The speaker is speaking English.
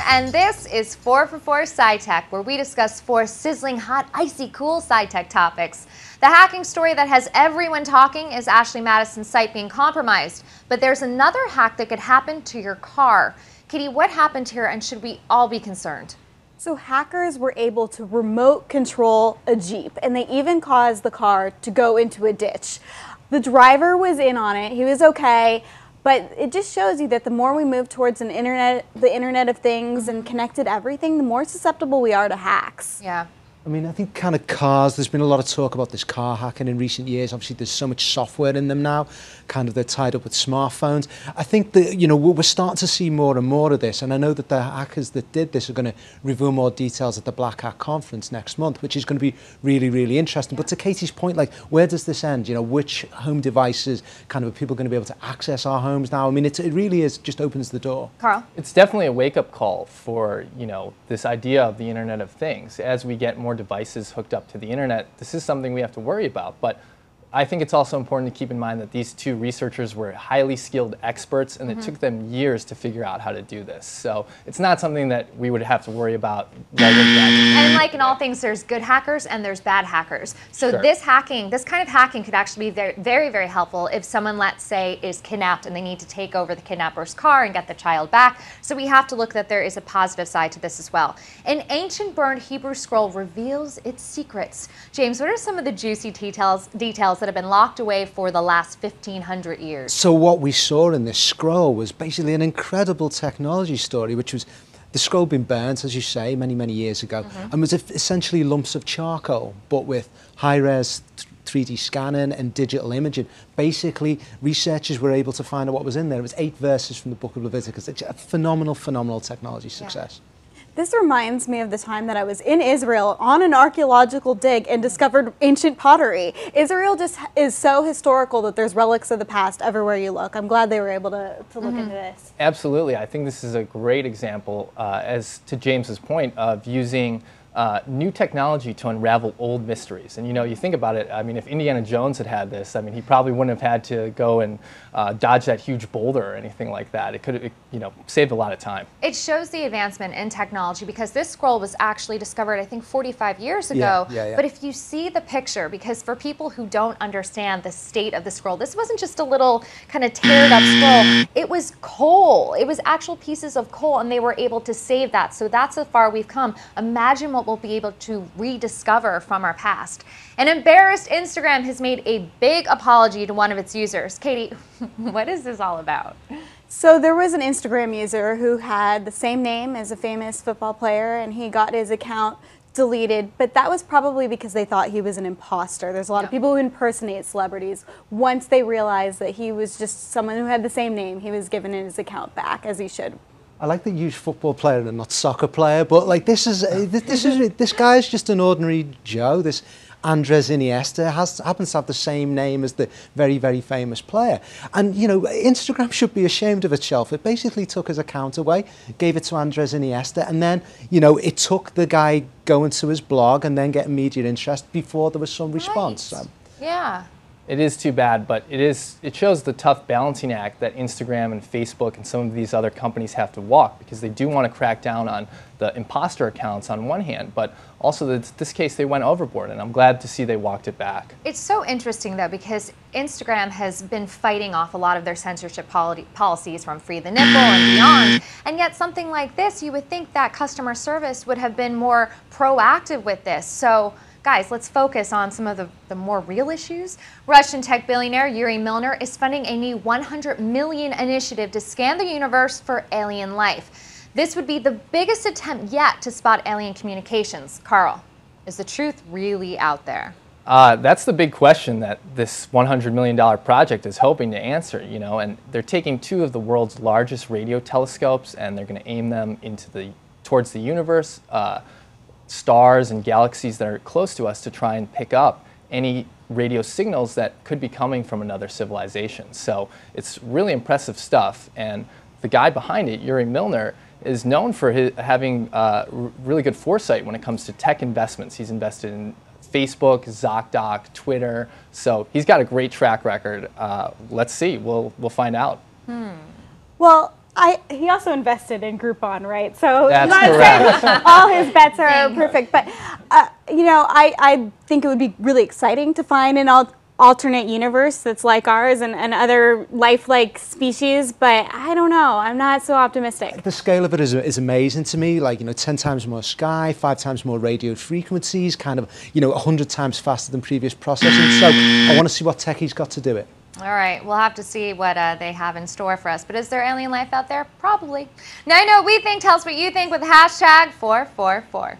And this is 4 for 4 SciTech, where we discuss 4 sizzling hot, icy cool SciTech topics. The hacking story that has everyone talking is Ashley Madison's site being compromised. But there's another hack that could happen to your car. Katie, what happened here, and should we all be concerned? So hackers were able to remote control a Jeep, and they even caused the car to go into a ditch. The driver was in on it. He was okay. But it just shows you that the more we move towards the Internet of Things and connected everything, the more susceptible we are to hacks. Yeah. I mean, I think kind of cars, there's been a lot of talk about this car hacking in recent years. Obviously, there's so much software in them now, kind of they're tied up with smartphones. I think that, you know, we're starting to see more and more of this, and I know that the hackers that did this are going to reveal more details at the Black Hat conference next month, which is going to be really, really interesting. But to Katie's point, like, where does this end? You know, which home devices kind of are people going to be able to access our homes now? I mean, it really is just opens the door. Carl? It's definitely a wake-up call for, you know, this idea of the Internet of Things. As we get more devices hooked up to the internet, this is something we have to worry about. But I think it's also important to keep in mind that these two researchers were highly skilled experts, and it took them years to figure out how to do this. So it's not something that we would have to worry about. And like in all things, there's good hackers and there's bad hackers. So Sure. this kind of hacking could actually be very, very helpful if someone, let's say, is kidnapped and they need to take over the kidnapper's car and get the child back. So we have to look that there is a positive side to this as well. An ancient burned Hebrew scroll reveals its secrets. James, what are some of the juicy details that have been locked away for the last 1,500 years? So what we saw in this scroll was basically an incredible technology story, which was the scroll being burnt, as you say, many, many years ago, and was essentially lumps of charcoal, but with high-res 3D scanning and digital imaging. Basically, researchers were able to find out what was in there. It was 8 verses from the book of Leviticus. It's a phenomenal, phenomenal technology success. Yeah. This reminds me of the time that I was in Israel on an archaeological dig and discovered ancient pottery. Israel just is so historical that there's relics of the past everywhere you look. I'm glad they were able to look into this. Absolutely. I think this is a great example, as to James's point, of using new technology to unravel old mysteries. And you know, you think about it, I mean, if Indiana Jones had this, I mean, he probably wouldn't have had to go and dodge that huge boulder or anything like that. It could have, you know, saved a lot of time. It shows the advancement in technology, because this scroll was actually discovered, I think, 45 years ago. Yeah. But if you see the picture, because for people who don't understand the state of the scroll, this wasn't just a little kind of teared up scroll. It was coal. It was actual pieces of coal, and they were able to save that. So that's how far we've come. Imagine what we'll be able to rediscover from our past. An embarrassed Instagram has made a big apology to one of its users. Katie, what is this all about? So there was an Instagram user who had the same name as a famous football player, and he got his account deleted, but that was probably because they thought he was an imposter. There's a lot of people who impersonate celebrities. Once they realized that he was just someone who had the same name, he was given his account back, as he should. I like that you use football player and not soccer player, but like this guy is just an ordinary Joe. This Andres Iniesta happens to have the same name as the very, very famous player. And, you know, Instagram should be ashamed of itself. It basically took his account away, gave it to Andres Iniesta, and then, you know, it took the guy going to his blog and then getting immediate interest before there was some response. So. Yeah. It is too bad, but it shows the tough balancing act that Instagram and Facebook and some of these other companies have to walk, because they do want to crack down on the imposter accounts on one hand, but also in this case they went overboard, and I'm glad to see they walked it back. It's so interesting though, because Instagram has been fighting off a lot of their censorship policies from Free the Nipple and beyond, and yet something like this, you would think that customer service would have been more proactive with this. So guys, let's focus on some of the more real issues. Russian tech billionaire Yuri Milner is funding a new $100 million initiative to scan the universe for alien life. This would be the biggest attempt yet to spot alien communications. Carl, is the truth really out there? That's the big question that this $100 million project is hoping to answer, you know, and they're taking 2 of the world's largest radio telescopes, and they're going to aim them towards the universe, stars and galaxies that are close to us, to try and pick up any radio signals that could be coming from another civilization. So it's really impressive stuff, and the guy behind it, Yuri Milner, is known for having really good foresight when it comes to tech investments. He's invested in Facebook, ZocDoc, Twitter. So he's got a great track record. Let's see. We'll find out. Well, he also invested in Groupon, right? So That's not correct. saying all his bets are perfect, but you know, I think it would be really exciting to find an alternate universe that's like ours and other lifelike species, but I don't know. I'm not so optimistic. The scale of it is amazing to me. Like, you know, 10 times more sky, 5 times more radio frequencies, kind of, you know, 100 times faster than previous processing. So I want to see what techie's got to do it. All right, we'll have to see what they have in store for us. But is there alien life out there? Probably. Now I know what we think. Tell us what you think with #444.